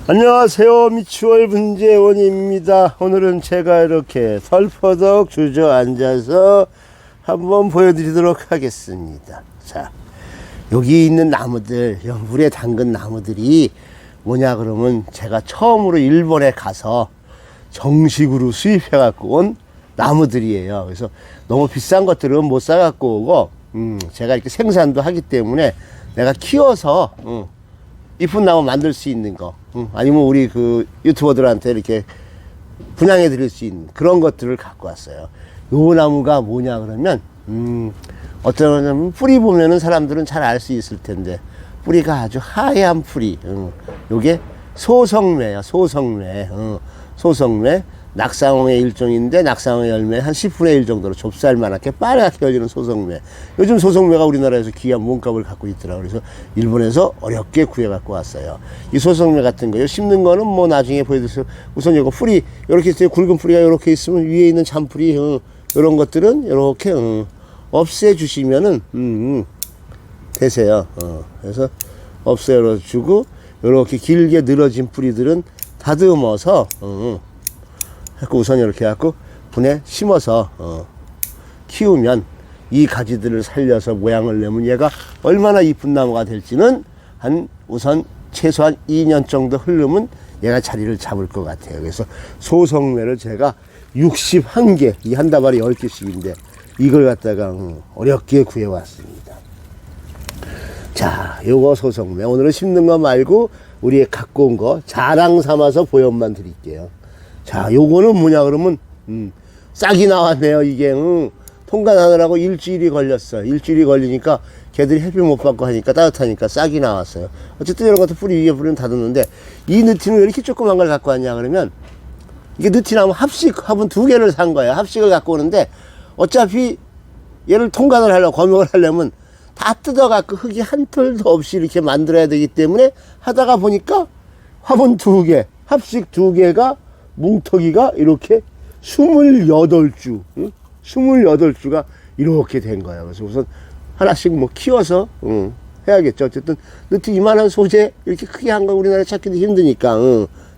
안녕하세요. 미추홀 분재원입니다. 오늘은 제가 이렇게 털퍼덕 주저앉아서 한번 보여드리도록 하겠습니다. 자, 여기 있는 나무들, 물에 담근 나무들이 뭐냐 그러면 제가 처음으로 일본에 가서 정식으로 수입해 갖고 온 나무들이에요. 그래서 너무 비싼 것들은 못 사 갖고 오고 제가 이렇게 생산도 하기 때문에 내가 키워서 이쁜 나무 만들 수 있는 거, 아니면 우리 그 유튜버들한테 이렇게 분양해 드릴 수 있는 그런 것들을 갖고 왔어요. 요 나무가 뭐냐 그러면 어쩌면 뿌리 보면은 사람들은 잘 알 수 있을 텐데 뿌리가 아주 하얀 뿌리. 요게 소성매야. 소성매. 소성매. 낙상홍의 일종인데 낙상홍의 열매 한 10분의 1 정도로 좁쌀만하게 빨갛게 열리는 소성매. 요즘 소성매가 우리나라에서 귀한 몸값을 갖고 있더라고요. 그래서 일본에서 어렵게 구해 갖고 왔어요. 이 소성매 같은 거요, 심는 거는 뭐 나중에 보여드릴게요. 우선 이거 뿌리 이렇게 있어요. 굵은 뿌리가 이렇게 있으면 위에 있는 잔뿌리 이런 것들은 이렇게 없애 주시면은 되세요. 그래서 없애 주고 이렇게 길게 늘어진 뿌리들은 다듬어서 해갖고 우선 이렇게 해갖고 분에 심어서 키우면 이 가지들을 살려서 모양을 내면 얘가 얼마나 이쁜 나무가 될지는 우선 최소한 2년 정도 흐르면 얘가 자리를 잡을 것 같아요. 그래서 소성매를 제가 61개, 이 한 다발이 10개씩인데 이걸 갖다가 어렵게 구해왔습니다. 자, 요거 소성매 오늘은 심는 거 말고 우리 갖고 온 거 자랑 삼아서 보연만 드릴게요. 자, 요거는 뭐냐 그러면 싹이 나왔네요. 이게 통관하느라고 일주일이 걸렸어. 일주일이 걸리니까 걔들이 햇빛 못 받고 하니까 따뜻하니까 싹이 나왔어요. 어쨌든 이런 것도 뿌리 위에 뿌리는 다듬는데 이 느티는 왜 이렇게 조그만 걸 갖고 왔냐 그러면 이게 느티나무 합은 2개를 산 거예요. 합식을 갖고 오는데 어차피 얘를 통관을 하려고 검역을 하려면 다 뜯어갖고 흙이 한 털도 없이 이렇게 만들어야 되기 때문에 하다가 보니까 화분 2개, 합식 2개가 뭉터기가 이렇게 28주, 28주가 이렇게 된 거예요. 그래서 우선 하나씩 뭐 키워서, 해야겠죠. 어쨌든, 느티 이만한 소재, 이렇게 크게 한 거 우리나라에 찾기도 힘드니까,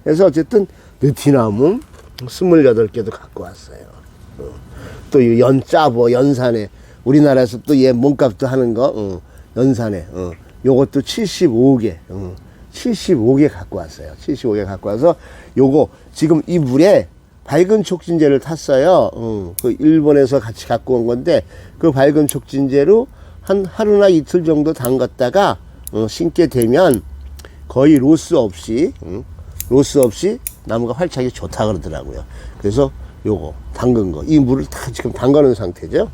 그래서 어쨌든, 느티나무 28개도 갖고 왔어요. 또 이 연짜보, 연산에, 우리나라에서 또 얘 몸값도 하는 거, 연산에, 요것도 75개, 75개 갖고 왔어요. 75개 갖고 와서 요거 지금 이 물에 밝은 촉진제를 탔어요. 그 일본에서 같이 갖고 온 건데 그 밝은 촉진제로 한 하루나 이틀 정도 담갔다가 심게 되면 거의 로스 없이 나무가 활착이 좋다 그러더라고요. 그래서 요거 담근 거, 이 물을 다 지금 담가놓은 상태죠.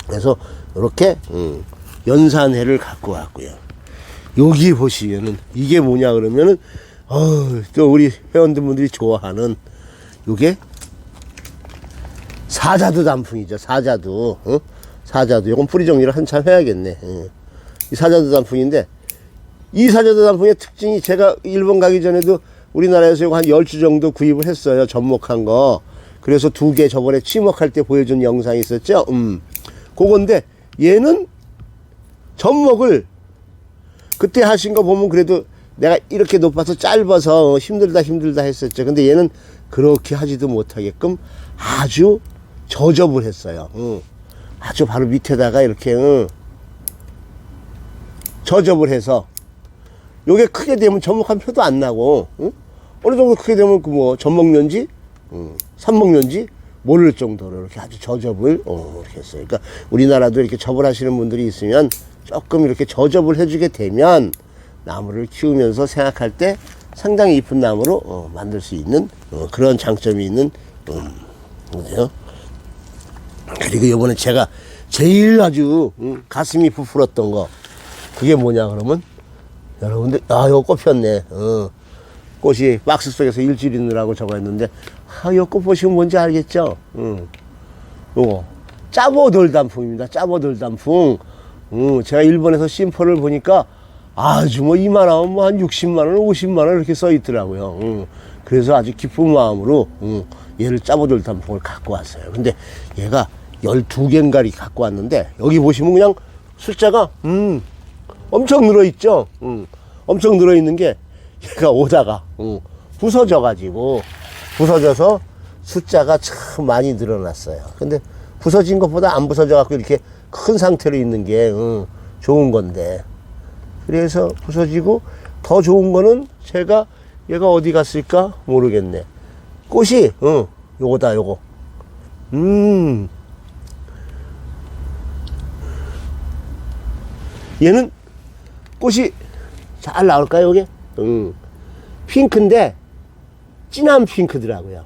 그래서 이렇게 연산회를 갖고 왔고요. 여기 보시면은 이게 뭐냐 그러면은 또 우리 회원분들이 좋아하는 요게 사자두 단풍이죠. 사자두. 사자두. 요건 뿌리 정리를 한참 해야겠네. 이 사자두 단풍인데 이 사자두 단풍의 특징이 제가 일본 가기 전에도 우리나라에서 요거 한 10주 정도 구입을 했어요. 접목한 거. 그래서 2개 저번에 취목할 때 보여준 영상이 있었죠. 그건데 얘는 접목을 그때 하신 거 보면 그래도 내가 이렇게 높아서 짧아서 힘들다 했었죠. 근데 얘는 그렇게 하지도 못하게끔 아주 저접을 했어요. 아주 바로 밑에다가 이렇게 저접을 해서 요게 크게 되면 접목한 표도 안 나고 어느 정도 크게 되면 그 뭐 접목면지 삽목면지 모를 정도로 이렇게 아주 저접을 이렇게 했어요. 그러니까 우리나라도 이렇게 접을 하시는 분들이 있으면 조금 이렇게 저접을 해주게 되면 나무를 키우면서 생각할 때 상당히 이쁜 나무로 만들 수 있는 그런 장점이 있는 거죠. 그리고 이번에 제가 제일 아주 가슴이 부풀었던 거 그게 뭐냐 그러면 여러분들 이거 꽃 폈네. 꽃이 박스 속에서 일주일 있느라고 저거 했는데 이 꽃 보시면 뭔지 알겠죠? 요거 짜보돌 단풍입니다. 짜보돌 단풍. 제가 일본에서 심포를 보니까 아주 뭐 이만하면 뭐 한 60만원, 50만원 이렇게 써 있더라고요. 그래서 아주 기쁜 마음으로 얘를 짜보돌 단풍을 갖고 왔어요. 근데 얘가 12개인가리 갖고 왔는데 여기 보시면 그냥 숫자가 엄청 늘어있죠. 엄청 늘어있는 게 얘가 오다가 부서져가지고 부서져서 숫자가 참 많이 늘어났어요. 근데 부서진 것보다 안 부서져갖고 이렇게 큰 상태로 있는 게 좋은 건데, 그래서 부서지고 더 좋은 거는 제가 얘가 어디 갔을까 모르겠네. 꽃이 요거다 요거. 얘는 꽃이 잘 나올까요 이게? 핑크인데 진한 핑크더라고요.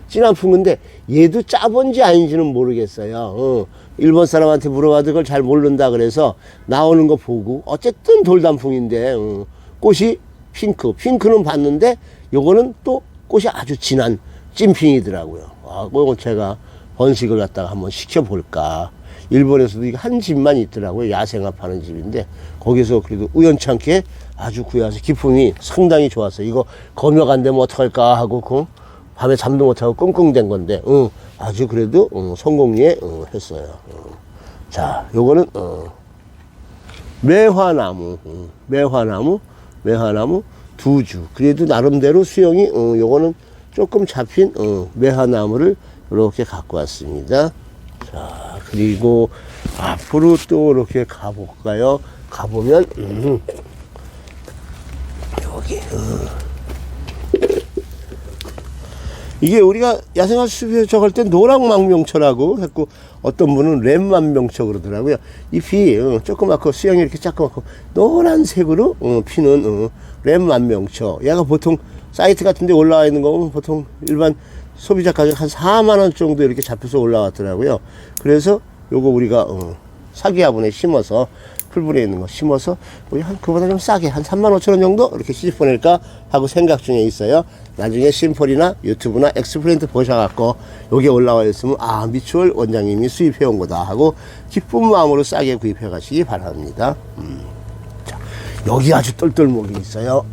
진한 핑크인데 얘도 짜본지 아닌지는 모르겠어요. 일본 사람한테 물어봐도 그걸 잘 모른다 그래서 나오는 거 보고 어쨌든 돌단풍인데 꽃이 핑크는 봤는데 요거는 또 꽃이 아주 진한 찐핑이더라고요. 아, 그건 제가 번식을 갖다가 한번 시켜볼까. 일본에서도 이게 한 집만 있더라고요. 야생화 파는 집인데 거기서 그래도 우연찮게 아주 구해와서 기품이 상당히 좋았어요. 이거 검역 안 되면 어떡할까 하고 밤에 잠도 못하고 끙끙댄 건데 아주 그래도 성공리에 했어요. 자, 요거는 매화나무 두 주. 그래도 나름대로 수영이 요거는 조금 잡힌 매화나무를 이렇게 갖고 왔습니다. 자, 그리고 앞으로 또 이렇게 가볼까요? 가보면 여기 이게 우리가 야생화 숲에서 저걸 때 노랑망명초라고 했고 어떤 분은 랩만명초 그러더라고요. 잎이 조그맣고 수영이 이렇게 조그맣고 노란색으로 피는 랩만명초. 얘가 보통 사이트 같은 데 올라와 있는 거 보면 보통 일반 소비자 가격 한 4만원 정도 이렇게 잡혀서 올라왔더라고요. 그래서 요거 우리가 사기화분에 심어서 풀분에 있는 거 심어서 우리 한 그보다 좀 싸게 한 35,000원 정도 이렇게 시집 보낼까 하고 생각 중에 있어요. 나중에 심플이나 유튜브나 엑스프린트 보셔갖고 여기 올라와 있으면 아 미추홀 원장님이 수입해 온 거다 하고 기쁜 마음으로 싸게 구입해 가시기 바랍니다. 자, 여기 아주 똘똘목이 있어요.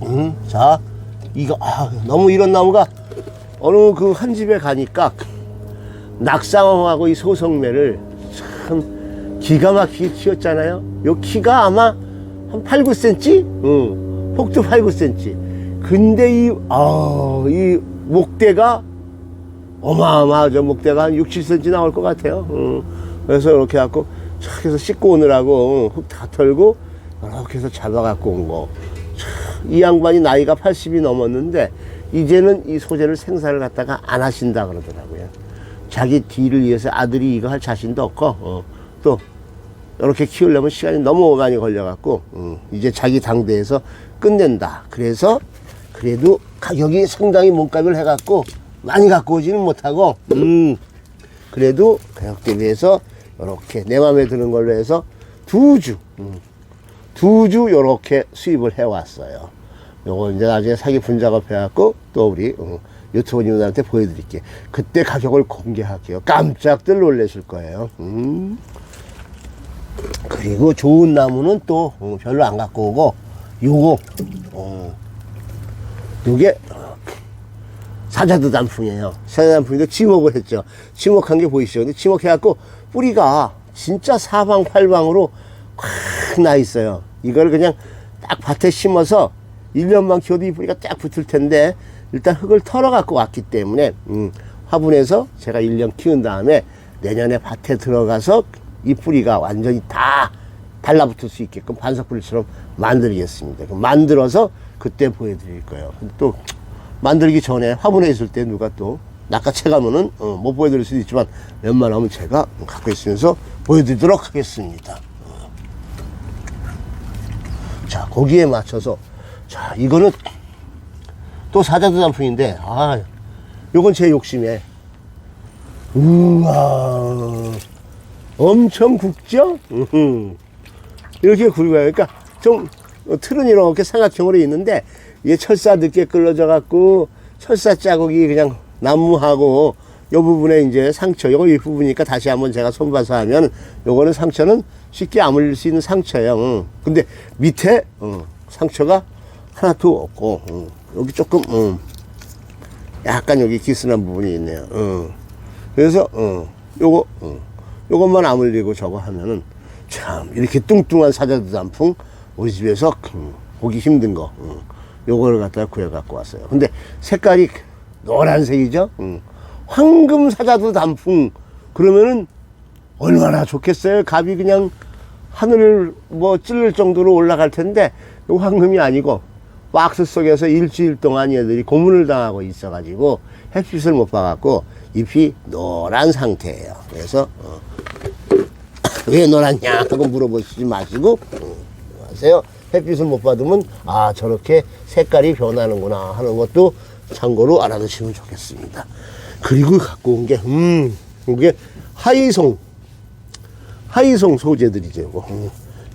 자, 이거 너무 이런 나무가 어느 그 한 집에 가니까 낙상어하고 이 소성매를 참 기가 막히게 키웠잖아요. 요 키가 아마 한 8, 9cm? 폭도 8, 9cm. 근데 이 목대가 어마어마하죠. 목대가 한 6, 7cm 나올 것 같아요. 그래서 이렇게 갖고 착 해서 씻고 오느라고 흙 다 털고 이렇게 해서 잡아갖고 온 거. 이 양반이 나이가 80이 넘었는데 이제는 이 소재를 생산을 갖다가 안 하신다 그러더라고요. 자기 뒤를 위해서 아들이 이거 할 자신도 없고 또 이렇게 키우려면 시간이 너무 많이 걸려갖고 이제 자기 당대에서 끝낸다. 그래서 그래도 가격이 상당히 몸값을 해갖고 많이 갖고 오지는 못하고 그래도 가격 대비해서 이렇게 내 맘에 드는 걸로 해서 두 주 요렇게 수입을 해왔어요. 요거 이제 나중에 사기 분작업 해갖고 또 우리 유튜버님들한테 보여드릴게요. 그때 가격을 공개할게요. 깜짝들 놀라실 거예요. 그리고 좋은 나무는 또 별로 안 갖고 오고 요거 요게 사자두 단풍이에요. 사자두 단풍인데 지목을 했죠. 지목한 게 보이시죠? 근데 지목해갖고 뿌리가 진짜 사방팔방으로 콱 나 있어요. 이걸 그냥 딱 밭에 심어서 1년만 키워도 이 뿌리가 딱 붙을 텐데 일단 흙을 털어 갖고 왔기 때문에 화분에서 제가 1년 키운 다음에 내년에 밭에 들어가서 이 뿌리가 완전히 다 달라붙을 수 있게끔 반석뿌리처럼 만들겠습니다. 만들어서 그때 보여드릴 거예요. 근데 또 만들기 전에 화분에 있을 때 누가 또 낚아채가면은 못 보여드릴 수도 있지만 웬만하면 제가 갖고 있으면서 보여드리도록 하겠습니다. 자, 거기에 맞춰서 자, 이거는 또 사자두 단풍인데 요건 제 욕심에 우와 엄청 굵죠? 이렇게 굵어요. 그러니까 좀 틀은 이렇게 삼각형으로 있는데 이게 철사 늦게 끌어져 갖고 철사 자국이 그냥 나무하고 요 부분에 이제 상처 요거 윗부분이니까 다시 한번 제가 손봐서 하면 요거는 상처는 쉽게 아물릴 수 있는 상처예요. 근데 밑에 상처가 하나도 없고 여기 조금 약간 여기 기스난 부분이 있네요. 그래서 요것만 아물리고 저거 하면은 참 이렇게 뚱뚱한 사자두 단풍 우리 집에서 보기 힘든 거 요거를 갖다가 구해 갖고 왔어요. 근데 색깔이 노란색이죠. 황금 사자두 단풍 그러면은 얼마나 좋겠어요. 값이 그냥 하늘을 뭐 찔릴 정도로 올라갈 텐데 요 황금이 아니고 박스 속에서 일주일 동안 얘들이 고문을 당하고 있어가지고 햇빛을 못 봐갖고 잎이 노란 상태예요. 그래서 왜 노랗냐 하고 물어보시지 마시고 하세요. 햇빛을 못 받으면 아 저렇게 색깔이 변하는구나 하는 것도 참고로 알아두시면 좋겠습니다. 그리고 갖고 온 게 이게 하이송 소재들이죠.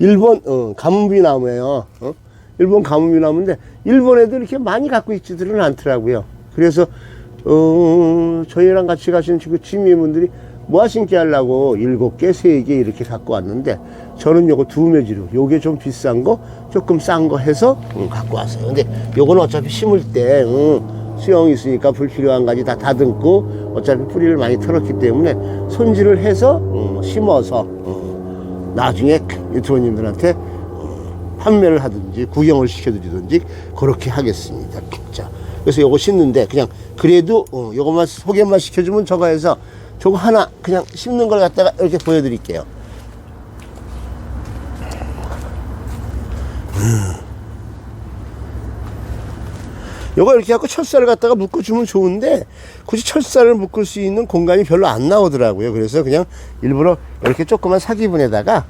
일본 가뭄비 나무예요. 일본 가뭄비 나무인데 일본 애들 이렇게 많이 갖고 있지들은 않더라고요. 그래서 저희랑 같이 가시는 친구 취미분들이 모아 심기 하려고 7개, 3개 이렇게 갖고 왔는데 저는 요거 2매지로 요게 좀 비싼 거 조금 싼 거 해서 갖고 왔어요. 근데 요거는 어차피 심을 때 수영이 있으니까 불필요한 가지 다 다듬고 어차피 뿌리를 많이 털었기 때문에 손질을 해서 심어서 나중에 유튜버님들한테 판매를 하든지 구경을 시켜드리든지 그렇게 하겠습니다. 자, 그래서 요거 심는데 그냥 그래도 요것만 소개만 시켜주면 저거 해서 저거 하나 그냥 심는 걸 갖다가 이렇게 보여드릴게요. 요거 이렇게 갖고 철사를 갖다가 묶어주면 좋은데 굳이 철사를 묶을 수 있는 공간이 별로 안 나오더라고요. 그래서 그냥 일부러 이렇게 조그만 사기분에다가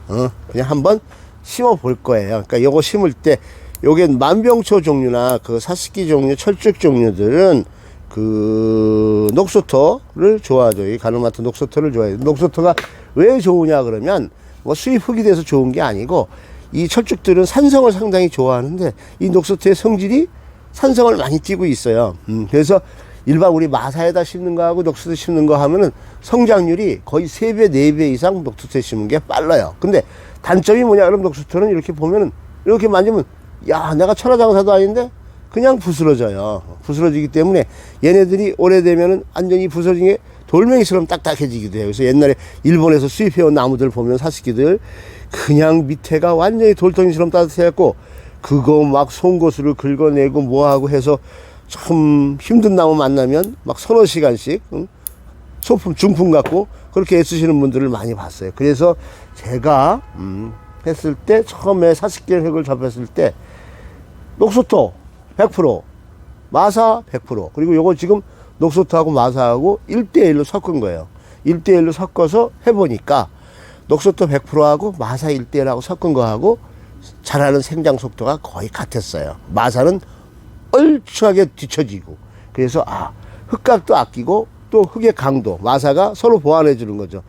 그냥 한번 심어 볼 거예요. 그러니까 요거 심을 때 요게 만병초 종류나 그 사스키 종류, 철쭉 종류들은 그 녹소토를 좋아하죠. 이 가누마트 녹소토를 좋아해요. 녹소토가 왜 좋으냐 그러면 뭐 수입 흙이 돼서 좋은 게 아니고 이 철쭉들은 산성을 상당히 좋아하는데 이 녹소토의 성질이 산성을 많이 띠고 있어요. 그래서 일반 우리 마사에다 심는 거하고 녹소토 심는 거 하면은 성장률이 거의 3배, 4배 이상 녹소토에 심는 게 빨라요. 근데 단점이 뭐냐 그러면 녹소토는 이렇게 보면은 이렇게 만지면 야 내가 천하장사도 아닌데 그냥 부스러져요. 부스러지기 때문에 얘네들이 오래되면은 완전히 부서진 게 돌멩이처럼 딱딱해지기도 해요. 그래서 옛날에 일본에서 수입해온 나무들 보면 사스키들 그냥 밑에가 완전히 돌덩이처럼 따뜻해갖고 그거 막 송곳으로 긁어내고 뭐하고 해서 참 힘든 나무 만나면 막 서너 시간씩 소품 중품 갖고 그렇게 애쓰시는 분들을 많이 봤어요. 그래서 제가 했을 때 처음에 사스키 흙을 접했을 때 녹소토 100% 마사 100% 그리고 요거 지금 녹소토하고 마사하고 1대1로 섞은 거예요. 1대1로 섞어서 해보니까 녹소토 100%하고 마사 1대1하고 섞은 거하고 자라는 생장 속도가 거의 같았어요. 마사는 얼추하게 뒤처지고 그래서 흙값도 아끼고 또 흙의 강도 마사가 서로 보완해 주는 거죠.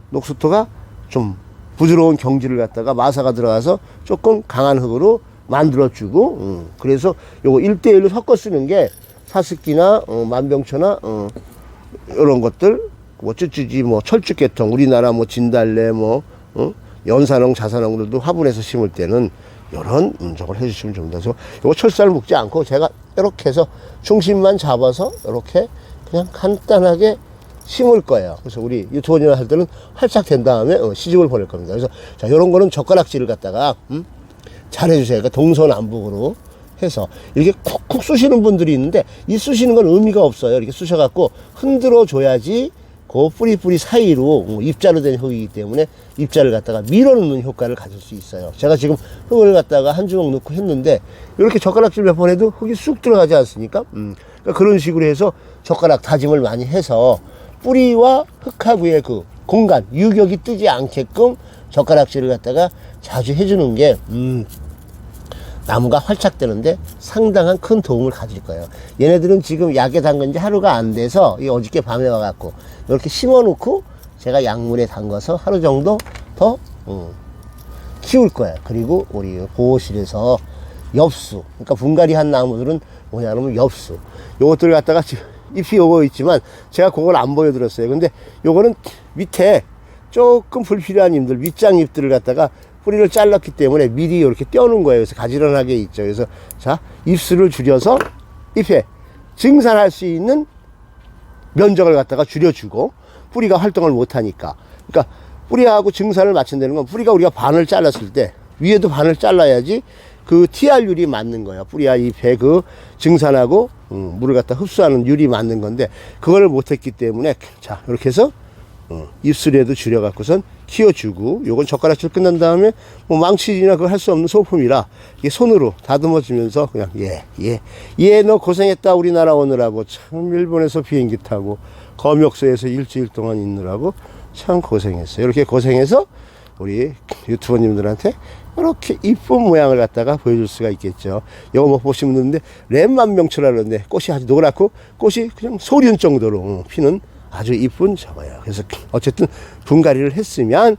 녹소토가 좀 부드러운 경지를 갖다가 마사가 들어가서 조금 강한 흙으로 만들어주고 그래서 요거 1대1로 섞어 쓰는 게 사스키나 만병초나 이런 것들 뭐 쭈쭈지 뭐 철쭉계통 우리나라 뭐 진달래 뭐 연산홍 자산홍들도 화분에서 심을 때는 이런 저걸 해주시면 좋습니다. 그래서 요거 철사를 묶지 않고 제가 이렇게 해서 중심만 잡아서 이렇게 그냥 간단하게 심을 거예요. 그래서 우리 유튜버님을 할 때는 활짝 된 다음에 시집을 보낼 겁니다. 그래서 자 이런 거는 젓가락질을 갖다가 잘 해주세요. 그러니까 동서남북으로 해서 이렇게 쿡쿡 쑤시는 분들이 있는데 이 쑤시는 건 의미가 없어요. 이렇게 쑤셔갖고 흔들어 줘야지 그 뿌리 사이로 입자로 된 흙이기 때문에 입자를 갖다가 밀어넣는 효과를 가질 수 있어요. 제가 지금 흙을 갖다가 한 주먹 넣고 했는데 이렇게 젓가락질 몇 번 해도 흙이 쑥 들어가지 않습니까? 그러니까 그런 식으로 해서 젓가락 다짐을 많이 해서 뿌리와 흙하고의 그 공간, 유격이 뜨지 않게끔 젓가락질을 갖다가 자주 해주는 게 나무가 활착되는데 상당한 큰 도움을 가질 거예요. 얘네들은 지금 약에 담근 지 하루가 안 돼서 어저께 밤에 와갖고 이렇게 심어 놓고 제가 약물에 담가서 하루 정도 더 키울 거예요. 그리고 우리 보호실에서 엽수, 그러니까 분갈이 한 나무들은 뭐냐 그러면 엽수 요것들을 갖다가 잎이 요거 있지만 제가 그걸 안 보여드렸어요. 근데 요거는 밑에 조금 불필요한 잎들 밑장잎들을 갖다가 뿌리를 잘랐기 때문에 미리 이렇게 떼어놓은 거예요. 그래서 가지런하게 있죠. 그래서 자 잎수를 줄여서 잎에 증산할 수 있는 면적을 갖다가 줄여주고 뿌리가 활동을 못하니까 뿌리하고 증산을 맞춘다는 건 뿌리가 우리가 반을 잘랐을 때 위에도 반을 잘라야지 그 TR율이 맞는 거예요. 뿌리와 잎의 그 증산하고 물을 갖다 흡수하는 율이 맞는 건데 그걸 못했기 때문에 자 이렇게 해서 입술에도 줄여갖고선 키워주고 요건 젓가락질 끝난 다음에 뭐 망치질이나 그거 할 수 없는 소품이라 이게 손으로 다듬어주면서 그냥 얘 너 고생했다 우리나라 오느라고 참 일본에서 비행기 타고 검역소에서 일주일 동안 있느라고 참 고생했어요. 이렇게 고생해서 우리 유튜버님들한테 이렇게 이쁜 모양을 갖다가 보여줄 수가 있겠죠. 이거 뭐 보시면 되는데 랩만명초라 그러는데 꽃이 아주 노랗고 꽃이 그냥 소륜 정도로 피는 아주 이쁜 저거예요. 그래서 어쨌든 분갈이를 했으면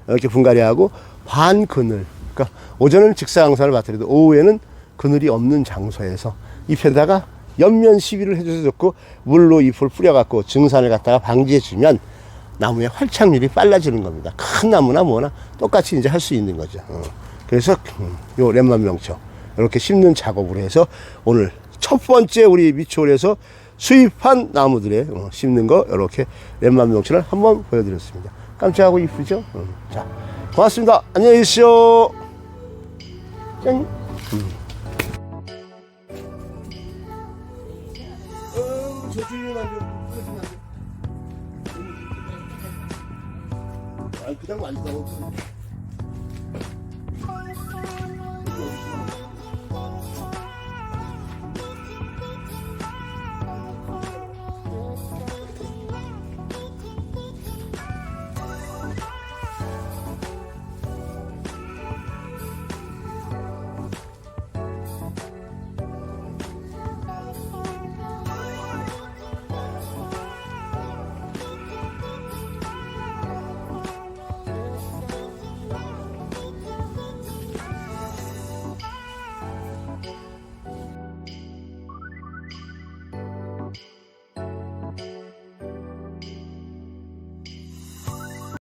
이렇게 분갈이하고 반그늘, 그러니까 오전은 직사광선을 받더라도 오후에는 그늘이 없는 장소에서 잎에다가 옆면 시비를 해줘서 좋고 물로 잎을 뿌려갖고 증산을 갖다가 방지해주면 나무의 활착률이 빨라지는 겁니다. 큰 나무나 뭐나 똑같이 이제 할 수 있는 거죠. 그래서 요 랩만명초 이렇게 심는 작업을 해서 오늘 첫 번째 우리 미추홀에서 수입한 나무들의 심는 거 이렇게 랩만명초를 한번 보여드렸습니다. 깜짝하고 이쁘죠? 자, 고맙습니다. 안녕히 계십시오. 짠. 그냥 완성.